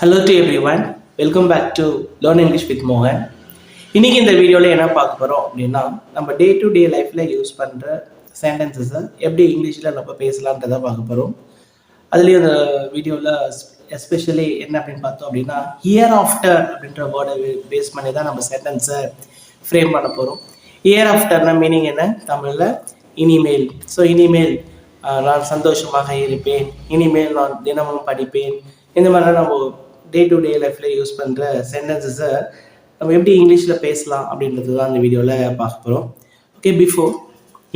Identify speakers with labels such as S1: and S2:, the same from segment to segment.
S1: Hello to everyone, welcome back to learn English with மோகன். இன்றைக்கி இந்த வீடியோவில் என்ன பார்க்க போகிறோம் அப்படின்னா, நம்ம டே டு டே லைஃப்பில் யூஸ் பண்ணுற சென்டென்சஸை எப்படி இங்கிலீஷில் நம்ம பேசலான்றதை பார்க்க போகிறோம். அதுலேயும் இந்த வீடியோவில் எஸ்பெஷலி என்ன அப்படின்னு பார்த்தோம் அப்படின்னா, இயர் ஆஃப்டர் அப்படின்ற வேர்டை பேஸ் பண்ணி தான் நம்ம சென்டென்ஸை ஃப்ரேம் பண்ண போகிறோம். இயர் ஆஃப்டர்னா மீனிங் என்ன தமிழில்? இனிமேல். ஸோ இனிமேல் நான் சந்தோஷமாக இருப்பேன், இனிமேல் நான் தினமும் படிப்பேன். இந்த மாதிரிலாம் நம்ம டே டு டே லைஃப்பில் யூஸ் பண்ணுற சென்டென்சஸை நம்ம எப்படி இங்கிலீஷில் பேசலாம் அப்படின்றது தான் இந்த வீடியோவில் பார்க்க போகிறோம். ஓகே, பிஃபோர்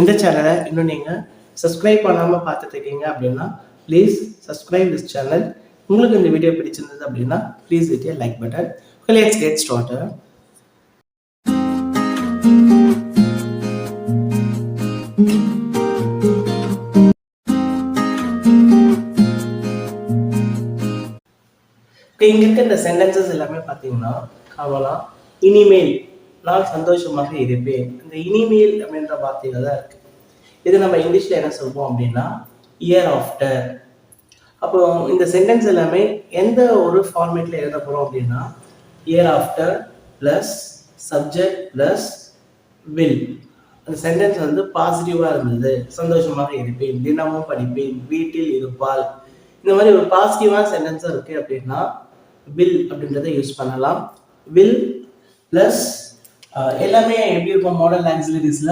S1: இந்த சேனலை இன்னும் நீங்கள் சப்ஸ்கிரைப் பண்ணாமல் பார்த்துட்டு இருக்கீங்க அப்படின்னா ப்ளீஸ் சப்ஸ்கிரைப் திஸ் சேனல். உங்களுக்கு இந்த வீடியோ பிடிச்சிருந்தது அப்படின்னா please hit a like button. Let's get started. இங்கே இருக்க இந்த சென்டென்சஸ் எல்லாமே பார்த்தீங்கன்னா அவலாம் இனிமேல் நான் சந்தோஷமாக இருப்பேன். இந்த இனிமேல் அப்படின்ற வார்த்தைகள் தான் இருக்கு. இது நம்ம இங்கிலீஷில் என்ன சொல்வோம் அப்படின்னா இயர் ஆஃப்டர். அப்போ இந்த சென்டென்ஸ் எல்லாமே எந்த ஒரு ஃபார்மேட்டில் எழுத போகிறோம் அப்படின்னா year after plus subject plus will. அந்த சென்டென்ஸ் வந்து பாசிட்டிவாக இருந்தது, சந்தோஷமாக இருப்பேன், தினமும் படிப்பேன், வீட்டில் இருப்பாள். இந்த மாதிரி ஒரு பாசிட்டிவான சென்டென்ஸாக இருக்குது அப்படின்னா வில் அப்படின்றத யூஸ் பண்ணலாம். வில் ப்ளஸ் எல்லாமே எப்படி இருக்கும் மாடல் ஆக்சிலரிஸில்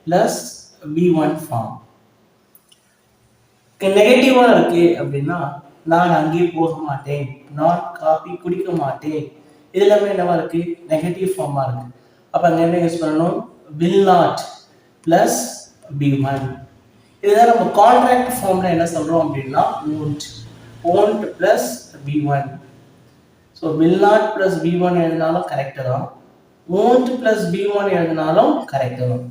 S1: ப்ளஸ் V1 ஃபார்ம். நெகட்டிவாக இருக்கு அப்படின்னா நான் அங்கே போக மாட்டேன், நான் காபி குடிக்க மாட்டேன். இது எல்லாமே என்னவா இருக்கு? நெகட்டிவ் ஃபார்மாக இருக்கு. அப்போ அங்கே என்ன யூஸ் பண்ணணும்? will not plus V1. இதுதான் நம்ம கான்ட்ராக்ட் ஃபார்ம்ல என்ன சொல்றோம் அப்படின்னா won't plus V1. So will not plus V1 எழுதினாலும் கரெக்டு தான், won't ப்ளஸ் V1 எழுதினாலும் கரெக்டு தான்.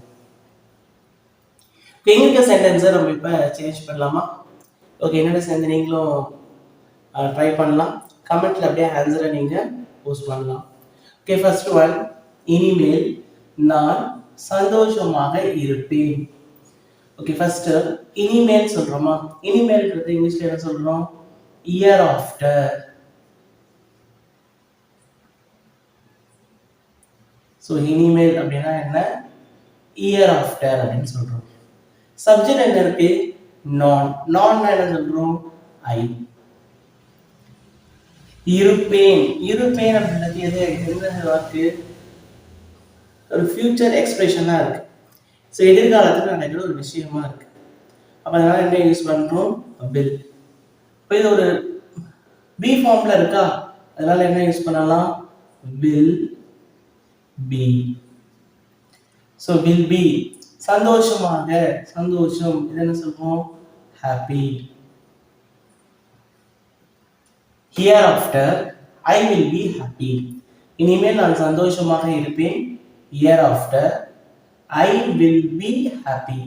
S1: எங்களுக்கு சென்டென்ஸை நம்ம இப்போ சேஞ்ச் பண்ணலாமா? ஓகே, என்னோட சேர்ந்து நீங்களும் ட்ரை பண்ணலாம். கமெண்ட்ல அப்படியே ஆன்சரை நீங்கள் போஸ்ட் பண்ணலாம். ஓகே, ஃபர்ஸ்ட் ஒன், இனிமேல் நான் சந்தோஷமாக இருப்பேன். ஓகே, ஃபர்ஸ்ட் இனிமேல் சொல்றோமா? இனிமேல்ன்றது இங்கிலீஷ்ல என்ன சொல்றோம்? Year after. ஸோ இனிமேல் அப்படின்னா என்ன? இயர் ஆஃப்டர் அப்படின்னு சொல்றோம். சப்ஜெக்ட் என்ன இருக்கு? நான். நான் என்ன சொல்றோம்? ஐ. இருப்பேன். இருப்பேன் அப்படின்றது எது? எந்த வாக்கு? ஒரு ஃபியூச்சர் எக்ஸ்பிரஷனா இருக்கு. ஸோ எதிர்காலத்தில் நடக்கிற ஒரு விஷயமா இருக்கு. அப்போ அதனால என்ன யூஸ் பண்றோம்? வில். இப்போ இது ஒரு பி ஃபார்ம்ல இருக்கா, அதனால என்ன யூஸ் பண்ணலாம்? Will be. So will be. சந்தோஷமாக, சந்தோஷம், இது என்ன சொல்றோம்? Happy. Here after I will be happy. இனிமேல் நான் சந்தோஷமாக இருப்பேன். Year after I will be happy.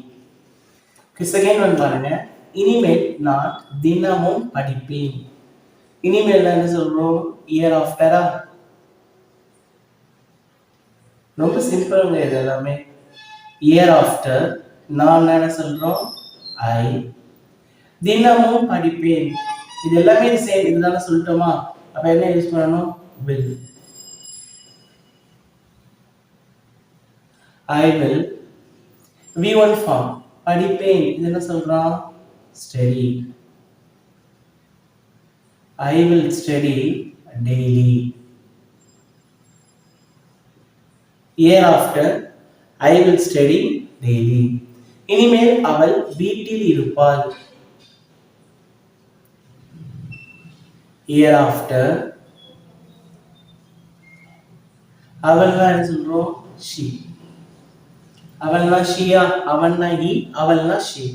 S1: Second one பாருங்க, இனிமேல் நான் தினமும் படிப்பேன். இனிமேல் என்ன சொல்றோம்? இயர் ஆஃப்டரா? ரொம்ப சிம்பிளுங்க இது எல்லாமே. இயர் ஆஃப்டர் நான் என்ன சொல்றோம்? ஐ. தினமும் படிப்பேன். இது எல்லாமே சேம், இதுதானே சொல்லிட்டோமா? அப்ப என்ன யூஸ் பண்ணணும்? Will. I will. V1 form. படிப்பேன். இது என்ன சொல்றான்? Study. I will study daily. Year after I will study daily. இனிமேல் அவள் வீட்டில் இருப்பாள். Year after அவள்னா என்ன சொல்றோம்? she. அவள்னா ஷியா, அவள்னா ஹி, அவள்னா ஷி.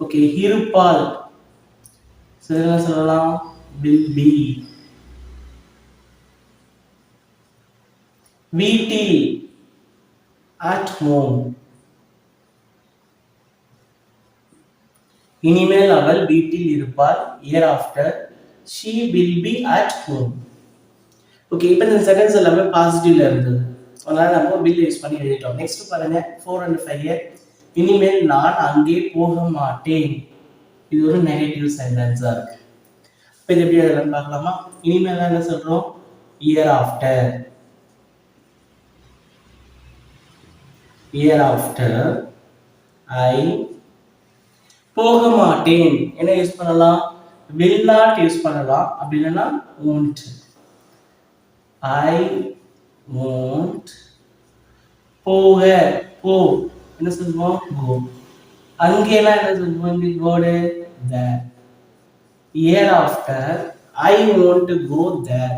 S1: ஓகே, இருப்பாள். என்ன சொல்லலாம்? will be. வீட்டில் at home. இனிமேல் அவள் வீட்டில் இருப்பாள். year after she will be at home. Okay, இப்போ இந்த சென்டென்ஸ் எல்லாமே பாசிட்டிவ்ல இருந்தது, அதனால நம்ம will யூஸ் பண்ணி எழுதிட்டோம். நெக்ஸ்ட் பாருங்க 4 and 5. இனிமேல் நான் அங்கே போக மாட்டேன். இது ஒரு நெகட்டிவ் சென்டென்ஸா இருக்கு. இப்போ இது எப்படி எழுதலாம்னு பார்க்கலாமா? இனிமேல் என்ன சொல்றோம்? Year after. Year after I போக மாட்டேன் என்ன யூஸ் பண்ணலாம்? will not யூஸ் பண்ணலாம். அப்படி இல்லைன்னா won't. I won't போக போ என்ன சொல்லுவோம்? go. அங்கெல்லாம் என்ன சொல்லுவோம்? இங்க கோடு there. Year after I won't go there.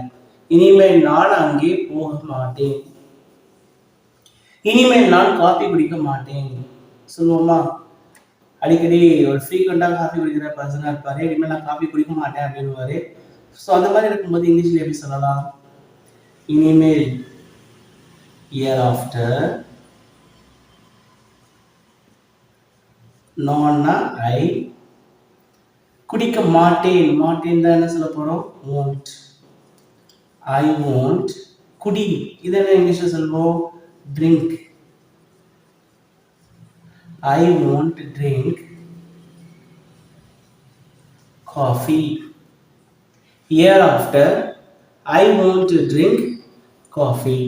S1: இனிமேல் நான் அங்கே போக மாட்டேன். இனிமேல் நான் காபி குடிக்க மாட்டேன் சொல்லுவோமா? அடிக்கடி ஒரு ஃப்ரீக்வெண்டாக காஃபி குடிக்கிற பர்சனாக இருப்பாரு. இனிமேல் நான் காஃபி குடிக்க மாட்டேன் அப்படின்னுவாரு. ஸோ அந்த மாதிரி இருக்கும்போது இங்கிலீஷில் எப்படி சொல்லலாம்? இனிமேல் இயர் ஆஃப்டர் நான்னா ஐ குடிக்க மாட்டேன். மாட்டேன் தான் என்ன சொல்ல போகிறோம்? won't. I won't குடி இது என்ன இங்கிலீஷில் சொல்லுவோம்? drink. I won't drink coffee. Hereafter, I won't drink coffee.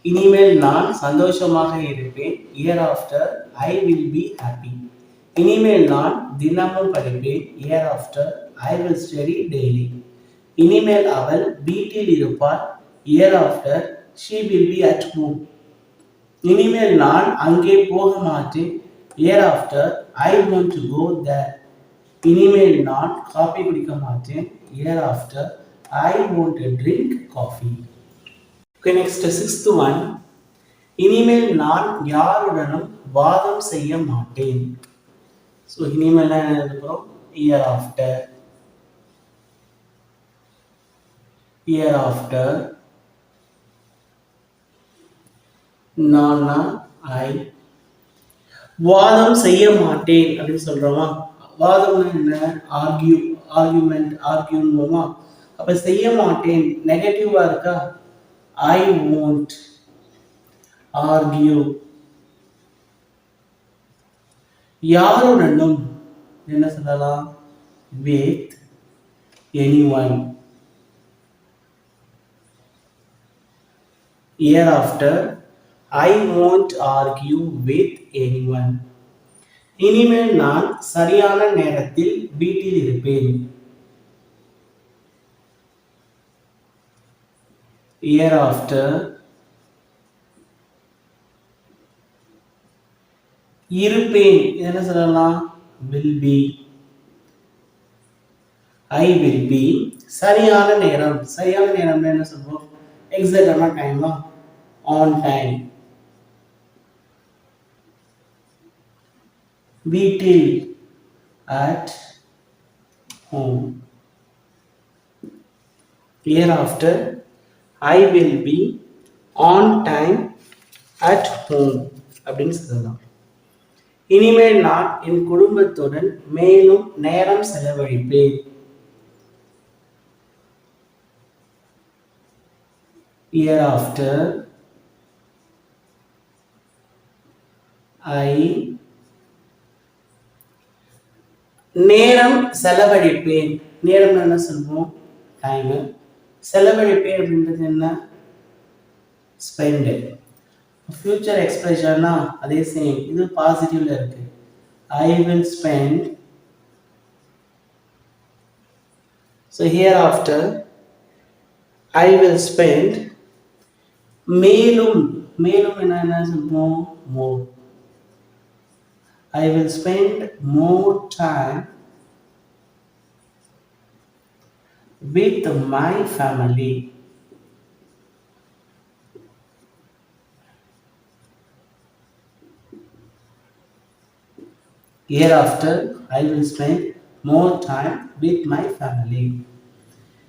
S1: இனிமேல் நான் சந்தோஷமாக இருப்பேன். Hereafter, I will be happy. இனிமேல் நான் தினமும் படிப்பேன். Hereafter, I will study daily. இனிமேல் அவள் வீட்டில் இருப்பாள். Hereafter, she will be at home. இனிமேல் நான் அங்கே போக மாட்டேன். Hereafter I want to go there. இனிமேல் நான் காபி குடிக்க மாட்டேன். Hereafter I want to drink coffee. Okay, next sixth one. இனிமேல் நான் யாருடனும் வாதம் செய்ய மாட்டேன். So இனிமேல் என்ன எழுதுறோம்? Hereafter. Hereafter நானா ஐ வாதம் செய்ய மாட்டேன் அப்படின்னு சொல்றோமா? வாதம்னா என்ன? ஆர்கியூமெண்ட் அப்ப செய்ய மாட்டேன் நெகட்டிவா இருக்கா? ஐ won't argue. யாருடனும் என்ன சொல்லலாம்? with anyone. Hereafter I won't argue with anyone. இனிமேல் நான் சரியான நேரத்தில் வீட்டில் இருப்பேன். Hereafter இருப்பேன் என்ன சொல்லலாம்? will be. I will be சரியான நேரம். சரியான நேரம் என்ன சொல்றோம்? எக்ஸாக்டான டைமா? on time. வீட்டில் at home. Hereafter I will be on time at home அப்படின்னு சொல்லலாம். இனிமேல் நான் என் குடும்பத்துடன் மேலும் நேரம் செலவழிப்பேன். Hereafter I நேரம் செலவழிப்பேன். நேரம் என்ன சொல்வோம்? டைம். செலவழிப்பேன் அப்படின்றது என்ன? ஸ்பெண்ட். ஃபியூச்சர் எக்ஸ்பிரஷன்னா அதே சேம். இது பாசிட்டிவ்ல இருக்கு. I will spend. So here after I will spend. மேலும் மேலும் என்ன சொல்வோம்? மோர். I will spend more time with my family. Hereafter, I will spend more time with my family.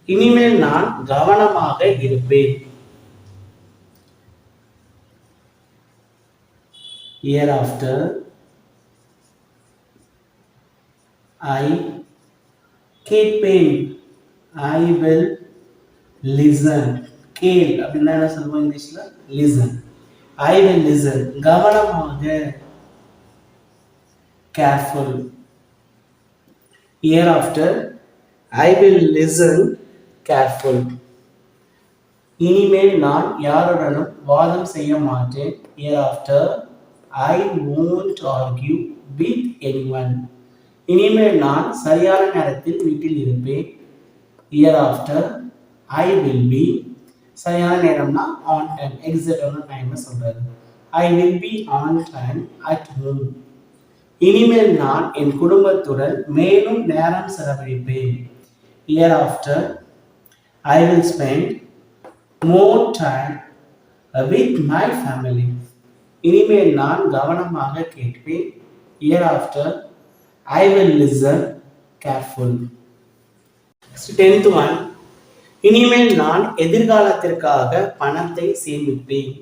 S1: இனிமேல் நான் கவனமாக இருப்பேன். Hereafter, I கேட்பேன். I will listen. கேள் அப்படின்னா என்ன சொல்லுவோம் இங்கிலீஷ்ல? listen. I will listen. கவனமாக. careful. Hereafter I will listen careful. இனிமேல் நான் யாருடனும் வாதம் செய்ய மாட்டேன். Hereafter I won't argue with anyone. இனிமேல் நான் சரியான நேரத்தில் வீட்டில் இருப்பேன். Hereafter I will be. சரியான நேரம்னா on time, exact டைம் சொல்றது. I will be on time at home. இனிமேல் நான் என் குடும்பத்துடன் மேலும் நேரம் செலவழிப்பேன். Hereafter I will spend more time with my family. இனிமேல் நான் கவனமாக கேட்பேன். Hereafter I will listen careful. 10th one. இனிமேல் நான் எதிர்காலத்திற்காக பணத்தை சேமிப்பேன்.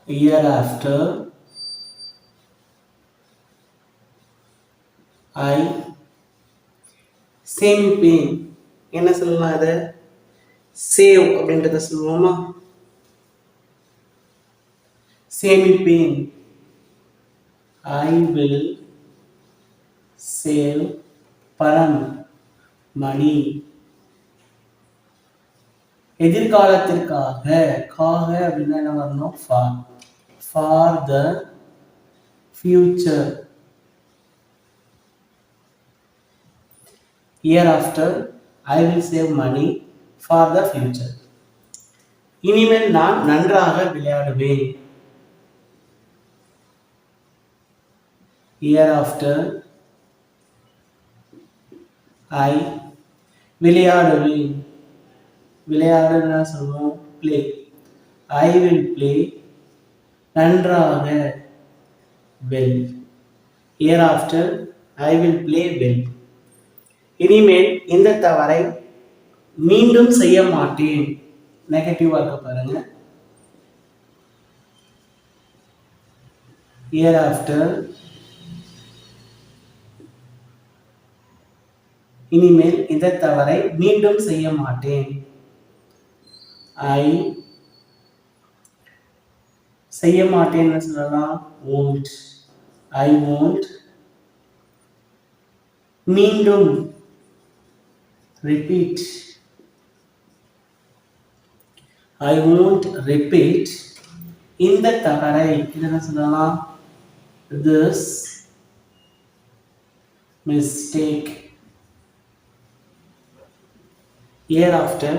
S1: Hereafter I சேமிப்பேன். என்ன சொல்லலாம்? இதை சேவ் அப்படின்றத சொல்லுவோமா? சேமிப்பேன். I will save பணம், மணி. எதிர்காலத்திற்காக, காக அப்படின்னா என்ன வரணும்? For the future. Hereafter I will save money for the future. இனிமேல் நான் நன்றாக விளையாடுவேன். Hereafter I விளையாடுவேன். விளையாடுன்னா சொல்லுவோம் play. I will play நன்றாக well. Hereafter I will play well. இனிமேல் இந்த தவறை மீண்டும் செய்ய மாட்டேன். நெகட்டிவா இருக்க பாருங்க. Hereafter இனிமேல் இந்த தவறை மீண்டும் செய்ய மாட்டேன். I செய்ய மாட்டேன்னு சொல்லலாம் won't. I won't மீண்டும் repeat. I won't repeat இந்த தவறை. என்ன சொல்லலாம்? This mistake. Hereafter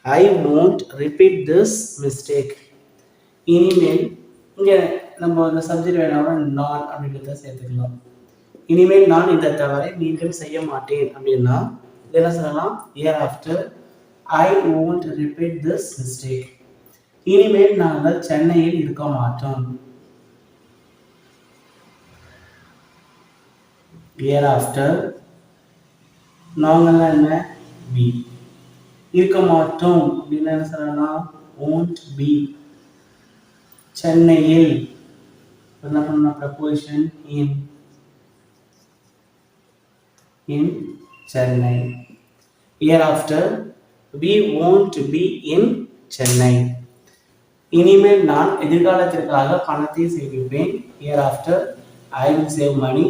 S1: I won't repeat this mistake. இனிமேல் இங்க நம்ம அந்த சப்ஜெக்ட் வேணாம நான் அப்படின்றத சேர்த்துக்கலாம். இனிமேல் நான் இந்த தவறை மீண்டும் செய்ய மாட்டேன் அப்படின்னா என்ன சொல்லலாம்? Hereafter I won't repeat this mistake. இனிமேல் நாங்கள் சென்னையில் இருக்க மாட்டோம். Hereafter நாங்கள் என்ன? be. இருக்க மாட்டோம் அப்படின்னு என்ன சொல்லலாம்? won't be. சென்னையில் என்ன பண்ண? preposition in Chennai. Hereafter we won't be in Chennai. இனிமேல் நான் எதிர்காலத்திற்காக பணத்தை சேமிப்பேன். Hereafter I will save money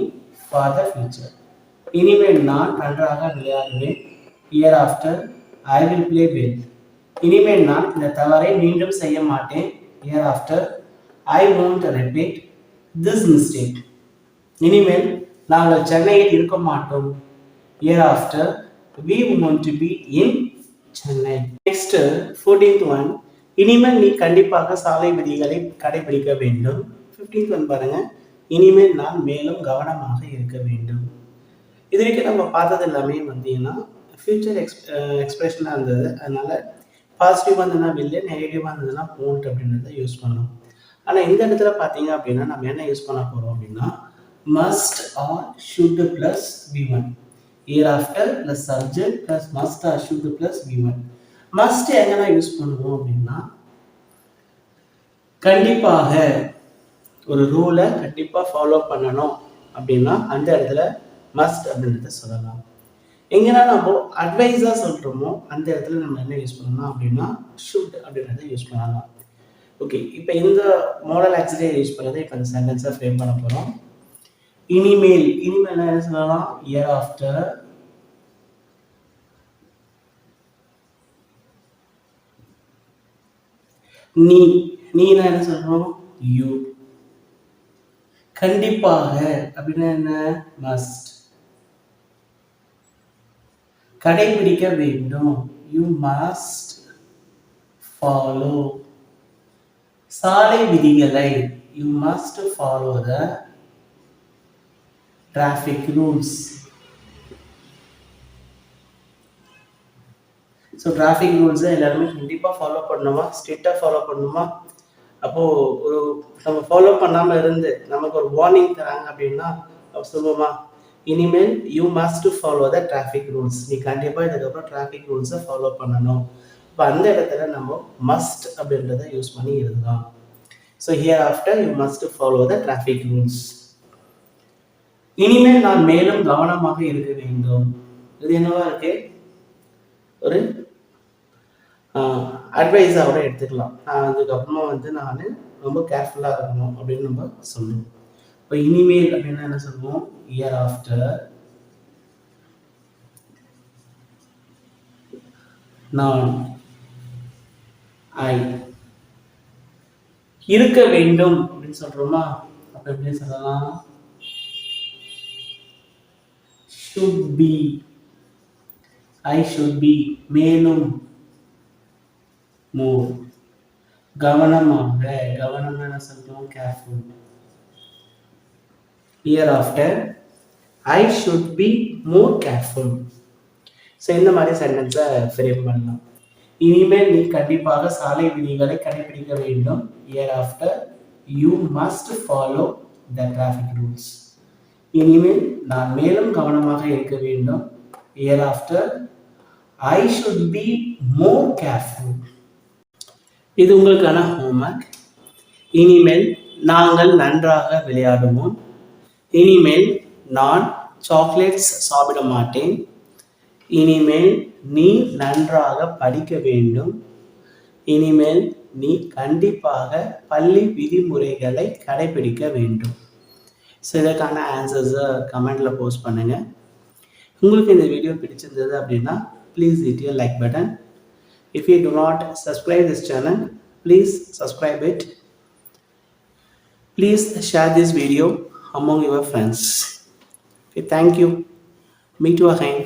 S1: for the future. இனிமேல் நான் நன்றாக விளையாடுவேன். Hereafter I will play well. இனிமேல் நான் இந்த தவறை மீண்டும் செய்ய மாட்டேன். Hereafter I won't repeat this mistake. இனிமேல் நாங்கள் சென்னையில் இருக்க மாட்டோம். Hereafter we want to be in Chennai. Next 14th one. இனிமேல் நீ கண்டிப்பாக சாலை விதிகளை கடைபிடிக்க வேண்டும். 15th one பாருங்க. இனிமேல் நான் மேலும் கவனமாக இருக்க வேண்டும். இது வரைக்கும் நம்ம பார்த்தது எல்லாமே வந்தீங்கன்னா ஃபியூச்சர் எக்ஸ்பிரஷனாக இருந்தது. அதனால பாசிட்டிவாக இருந்ததுன்னா வில்லு, நெகட்டிவாக இருந்ததுன்னா போன்ட் அப்படின்றத யூஸ் பண்ணோம். ஆனால் இந்த இடத்துல பார்த்தீங்க அப்படின்னா நம்ம என்ன யூஸ் பண்ண போகிறோம் அப்படின்னா must or should plus V1. Hereafter plus subject plus must or should plus V1. must எங்கன்னா யூஸ் பண்ணுவோம் அப்படின்னா கண்டிப்பாக ஒரு ரூலை கண்டிப்பாக ஃபாலோ பண்ணணும் அப்படின்னா அந்த இடத்துல மஸ்ட் அப்படின்றத சொல்லலாம். எங்கன்னா நம்ம அட்வைஸாக சொல்கிறோமோ அந்த இடத்துல நம்ம என்ன யூஸ் பண்ணலாம் அப்படின்னா ஷுட் அப்படின்றத யூஸ் பண்ணலாம். ஓகே, இப்போ இந்த மாடல் ஆக்சிலியரி யூஸ் பண்ணுறதை இப்போ இந்த சென்டென்ஸை ஃப்ரேம் பண்ண போகிறோம். இனிமேல் என்ன சொல்லலாம்? இயர் ஆஃப்டர் நீ நீனா என்ன சொல்றோம்? யூ. கண்டிப்பாக அப்படின்னா என்ன? மஸ்ட். கடைபிடிக்க வேண்டும். You must follow. சாலை விதிகளை you must follow the traffic rules. So traffic ரூல்ஸை எல்லாருமே கண்டிப்பாக ஃபாலோ பண்ணணுமா? ஸ்ட்ரிக்டாக ஃபாலோ பண்ணணுமா? அப்போது ஒரு நம்ம ஃபாலோ பண்ணாமல் இருந்து நமக்கு ஒரு வார்னிங் தராங்க அப்படின்னா சொல்லுவோமா? இனிமேல் you must follow the traffic rules. நீ கண்டிப்பாக இதுக்கப்புறம் டிராஃபிக் ரூல்ஸை ஃபாலோ பண்ணணும். இப்போ அந்த இடத்துல நம்ம மஸ்ட் அப்படின்றத யூஸ் பண்ணி எழுதலாம். So here after you must follow the traffic rules. இனிமேல் நான் மேலும் கவனமாக இருக்க வேண்டும். இது என்னவா இருக்கு? ஒரு அட்வைஸாக எடுத்துக்கலாம். அதுக்கப்புறமா நான் ரொம்ப கேர்ஃபுல்லாக இருக்கணும் அப்படின்னு நம்ம சொல்லணும். இப்போ இனிமேல் அப்படின்னா என்ன சொல்லுவோம்? Year after. நான் ஐ இருக்க வேண்டும் அப்படின்னு சொல்றோமா? அப்ப எப்படி சொல்லலாம்? should be. I should be. மேலும் more. கவனமாக. கவனம் என்ன சொல்றோம்? careful. Hereafter I should be more careful. So இந்த மாதிரி சென்டென்ஸை ஃப்ரேம் பண்ணலாம். இனிமேல் நீ கண்டிப்பாக சாலை விதிகளை கடைபிடிக்க வேண்டும். Hereafter you must follow the traffic rules. இனிமேல் நான் மேலும் கவனமாக இருக்க வேண்டும். Hereafter I should be more careful. இது உங்களுக்கான ஹோம்வொர்க். இனிமேல் நாங்கள் நன்றாக விளையாடுவோம். இனிமேல் நான் சாக்லேட்ஸ் சாப்பிட மாட்டேன். இனிமேல் நீ நன்றாக படிக்க வேண்டும். இனிமேல் நீ கண்டிப்பாக பள்ளி விதிமுறைகளை கடைபிடிக்க வேண்டும். ஸோ இதற்கான ஆன்சர்ஸை கமெண்டில் போஸ்ட் பண்ணுங்கள். உங்களுக்கு இந்த வீடியோ பிடிச்சிருந்தது அப்படின்னா please hit your like button. If you do not subscribe this channel, please subscribe it. Please share this video among your friends. Okay, thank you. Meet you again.